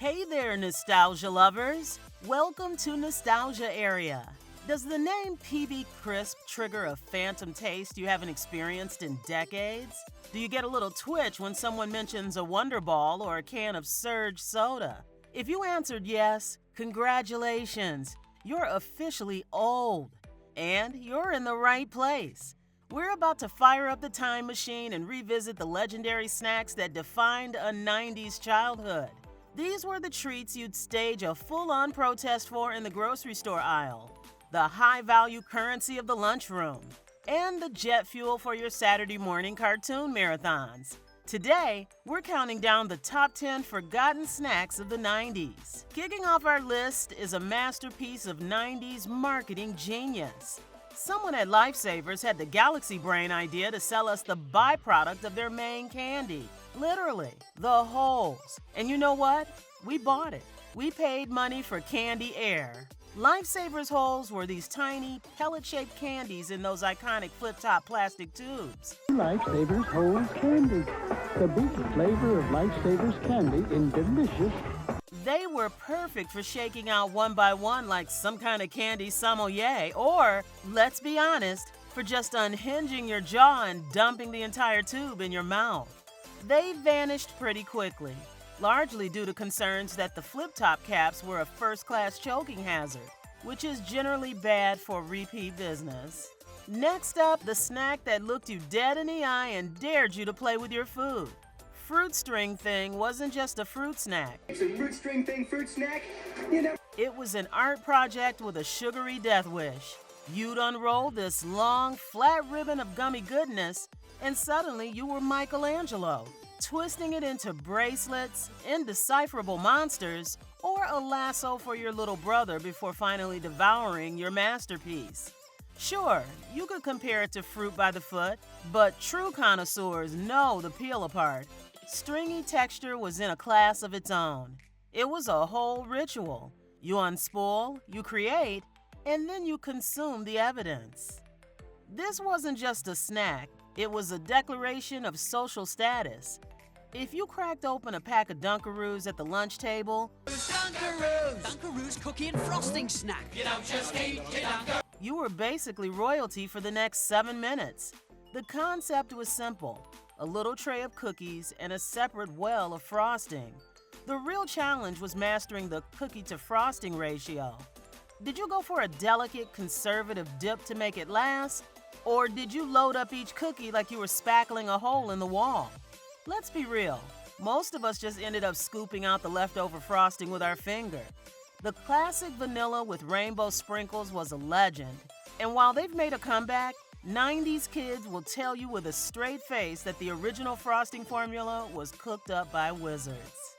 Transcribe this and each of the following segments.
Hey there, nostalgia lovers! Welcome to Nostalgia Area. Does the name PB Crisp trigger a phantom taste you haven't experienced in decades? Do you get a little twitch when someone mentions a Wonder Ball or a can of Surge soda? If you answered yes, congratulations! You're officially old. And you're in the right place. We're about to fire up the time machine and revisit the legendary snacks that defined a 90s childhood. These were the treats you'd stage a full-on protest for in the grocery store aisle, the high-value currency of the lunchroom, and the jet fuel for your Saturday morning cartoon marathons. Today, we're counting down the top 10 forgotten snacks of the 90s. Kicking off our list is a masterpiece of 90s marketing genius. Someone at Lifesavers had the galaxy brain idea to sell us the byproduct of their main candy. Literally, the holes. And you know what? We bought it. We paid money for candy air. Lifesavers Holes were these tiny, pellet-shaped candies in those iconic flip-top plastic tubes. Lifesavers Holes candy. The big flavor of Lifesavers candy in delicious. They were perfect for shaking out one by one like some kind of candy sommelier, or, let's be honest, for just unhinging your jaw and dumping the entire tube in your mouth. They vanished pretty quickly, largely due to concerns that the flip-top caps were a first-class choking hazard, which is generally bad for repeat business. Next up, the snack that looked you dead in the eye and dared you to play with your food. Fruit String Thing wasn't just a fruit snack. It's a fruit string thing, fruit snack, you know. It was an art project with a sugary death wish. You'd unroll this long, flat ribbon of gummy goodness, and suddenly you were Michelangelo, twisting it into bracelets, indecipherable monsters, or a lasso for your little brother before finally devouring your masterpiece. Sure, you could compare it to fruit by the foot, but true connoisseurs know the peel apart. Stringy texture was in a class of its own. It was a whole ritual. You unspool, you create, and then you consume the evidence. This wasn't just a snack, it was a declaration of social status. If you cracked open a pack of Dunkaroos at the lunch table, Dunkaroos cookie and frosting snack. You don't just eat your Dunkaroos. You were basically royalty for the next 7 minutes. The concept was simple. A little tray of cookies and a separate well of frosting. The real challenge was mastering the cookie-to-frosting ratio. Did you go for a delicate, conservative dip to make it last? Or did you load up each cookie like you were spackling a hole in the wall? Let's be real. Most of us just ended up scooping out the leftover frosting with our finger. The classic vanilla with rainbow sprinkles was a legend. And while they've made a comeback, 90s kids will tell you with a straight face that the original frosting formula was cooked up by wizards.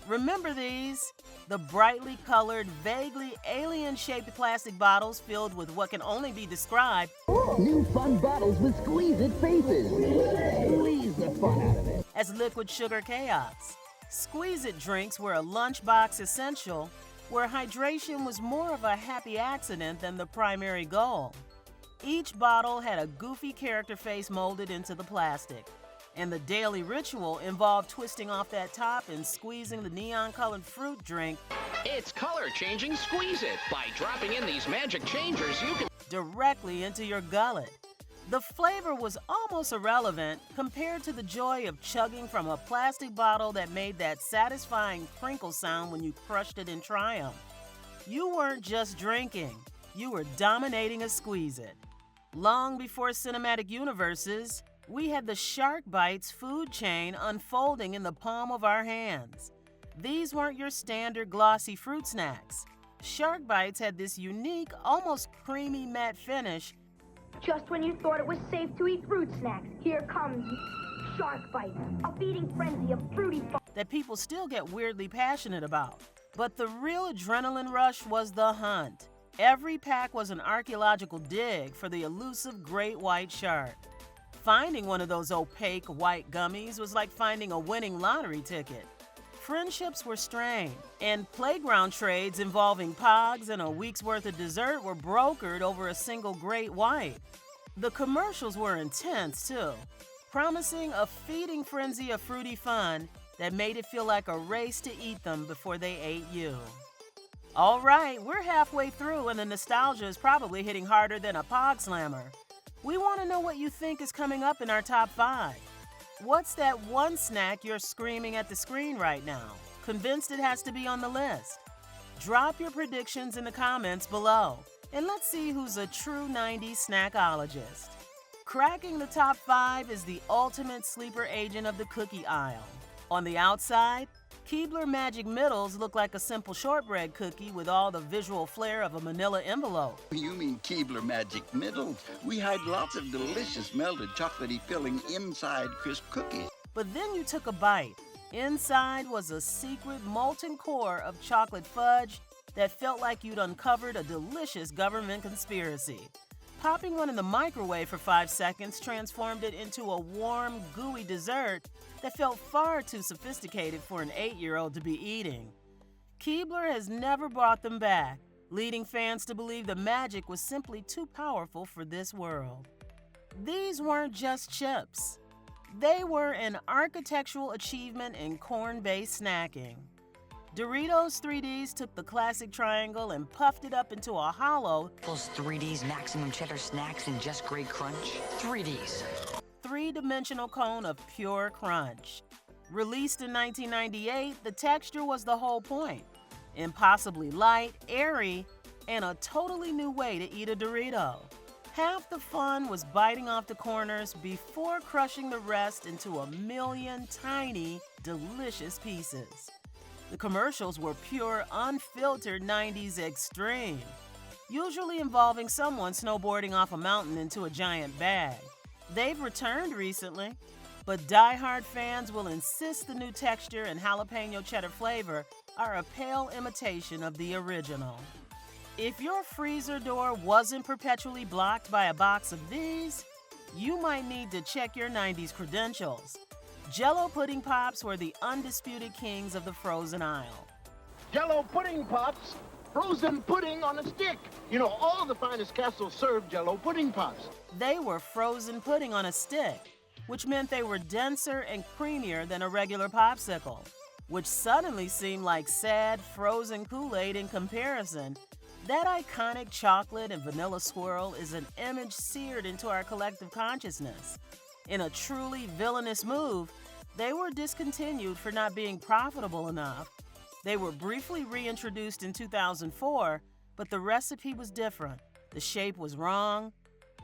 Remember these? The brightly colored, vaguely alien-shaped plastic bottles filled with what can only be described New fun bottles with Squeezit faces. Squeeze the fun out of it. as liquid sugar chaos. Squeezit drinks were a lunchbox essential, where hydration was more of a happy accident than the primary goal. Each bottle had a goofy character face molded into the plastic, and the daily ritual involved twisting off that top and squeezing the neon-colored fruit drink It's color-changing Squeezit. By dropping in these magic changers, you can directly into your gullet. The flavor was almost irrelevant compared to the joy of chugging from a plastic bottle that made that satisfying crinkle sound when you crushed it in triumph. You weren't just drinking, you were dominating a Squeezit. Long before cinematic universes, we had the Shark Bites food chain unfolding in the palm of our hands. These weren't your standard glossy fruit snacks. Shark Bites had this unique, almost creamy matte finish. Just when you thought it was safe to eat fruit snacks, here comes Shark Bite, a feeding frenzy of fruity fun. That people still get weirdly passionate about. But the real adrenaline rush was the hunt. Every pack was an archaeological dig for the elusive great white shark. Finding one of those opaque white gummies was like finding a winning lottery ticket. Friendships were strained, and playground trades involving pogs and a week's worth of dessert were brokered over a single great white. The commercials were intense, too, promising a feeding frenzy of fruity fun that made it feel like a race to eat them before they ate you. All right, we're halfway through and the nostalgia is probably hitting harder than a pog slammer. We want to know what you think is coming up in our top 5. What's that one snack you're screaming at the screen right now? Convinced it has to be on the list? Drop your predictions in the comments below, and let's see who's a true 90s snackologist. Cracking the top 5 is the ultimate sleeper agent of the cookie aisle. On the outside, Keebler Magic Middles look like a simple shortbread cookie with all the visual flair of a manila envelope. You mean Keebler Magic Middles? We hide lots of delicious melted chocolatey filling inside crisp cookies. But then you took a bite. Inside was a secret molten core of chocolate fudge that felt like you'd uncovered a delicious government conspiracy. Popping one in the microwave for 5 seconds transformed it into a warm, gooey dessert that felt far too sophisticated for an 8-year-old to be eating. Keebler has never brought them back, leading fans to believe the magic was simply too powerful for this world. These weren't just chips. They were an architectural achievement in corn-based snacking. Doritos 3Ds took the classic triangle and puffed it up into a hollow. Those 3Ds maximum cheddar snacks and just great crunch. 3Ds. Three-dimensional cone of pure crunch. Released in 1998, the texture was the whole point. Impossibly light, airy, and a totally new way to eat a Dorito. Half the fun was biting off the corners before crushing the rest into a million tiny, delicious pieces. The commercials were pure, unfiltered 90s extreme, usually involving someone snowboarding off a mountain into a giant bag. They've returned recently, but die-hard fans will insist the new texture and jalapeno cheddar flavor are a pale imitation of the original. If your freezer door wasn't perpetually blocked by a box of these, you might need to check your 90s credentials. Jell-O Pudding Pops were the undisputed kings of the frozen aisle. Jell-O Pudding Pops, frozen pudding on a stick. You know, all the finest castles serve Jell-O Pudding Pops. They were frozen pudding on a stick, which meant they were denser and creamier than a regular popsicle, which suddenly seemed like sad, frozen Kool-Aid in comparison. That iconic chocolate and vanilla swirl is an image seared into our collective consciousness. In a truly villainous move, they were discontinued for not being profitable enough. They were briefly reintroduced in 2004, but the recipe was different, the shape was wrong,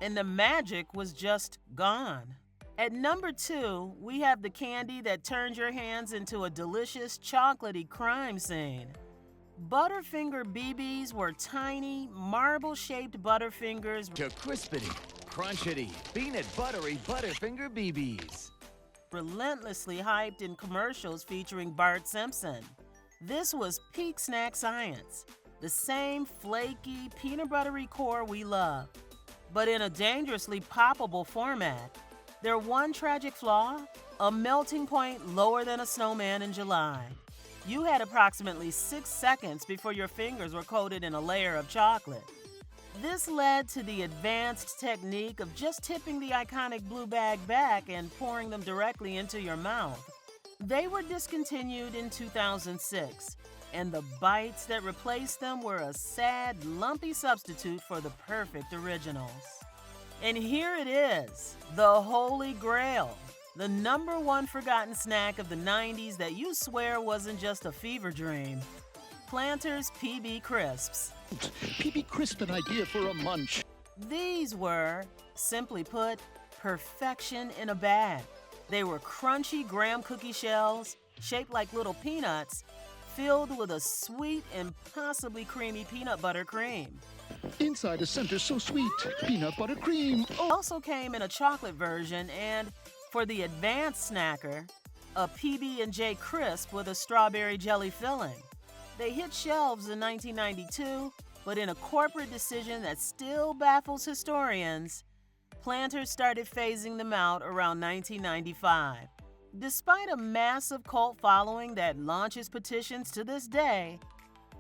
and the magic was just gone. At number 2, we have the candy that turns your hands into a delicious chocolatey crime scene. Butterfinger BBs were tiny, marble-shaped Butterfingers to crispity, crunchity, peanut buttery Butterfinger BBs. Relentlessly hyped in commercials featuring Bart Simpson. This was peak snack science, the same flaky, peanut buttery core we love, but in a dangerously poppable format. Their one tragic flaw? A melting point lower than a snowman in July. You had approximately 6 seconds before your fingers were coated in a layer of chocolate. This led to the advanced technique of just tipping the iconic blue bag back and pouring them directly into your mouth. They were discontinued in 2006, and the bites that replaced them were a sad, lumpy substitute for the perfect originals. And here it is, the Holy Grail, the number one forgotten snack of the 90s that you swear wasn't just a fever dream. Planters PB Crisps. PB Crisp, an idea for a munch. These were, simply put, perfection in a bag. They were crunchy graham cookie shells, shaped like little peanuts, filled with a sweet, impossibly creamy peanut butter cream. Inside a center so sweet, peanut butter cream. Oh. Also came in a chocolate version and, for the advanced snacker, a PB&J crisp with a strawberry jelly filling. They hit shelves in 1992, but in a corporate decision that still baffles historians, Planters started phasing them out around 1995. Despite a massive cult following that launches petitions to this day,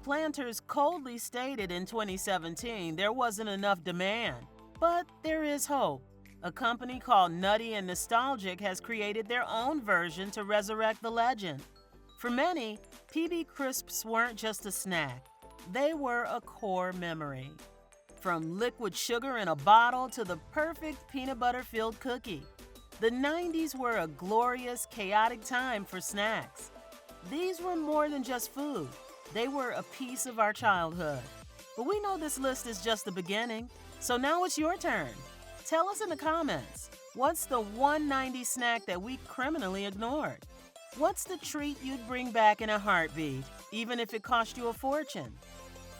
Planters coldly stated in 2017 there wasn't enough demand. But there is hope. A company called Nutty and Nostalgic has created their own version to resurrect the legend. For many, PB Crisps weren't just a snack. They were a core memory. From liquid sugar in a bottle to the perfect peanut butter-filled cookie, the 90s were a glorious, chaotic time for snacks. These were more than just food. They were a piece of our childhood. But we know this list is just the beginning, so now it's your turn. Tell us in the comments, what's the one 90s snack that we criminally ignored? What's the treat you'd bring back in a heartbeat, even if it cost you a fortune?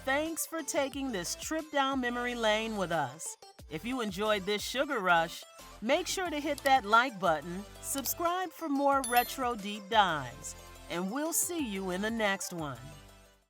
Thanks for taking this trip down memory lane with us. If you enjoyed this sugar rush, make sure to hit that like button, subscribe for more retro deep dives, and we'll see you in the next one.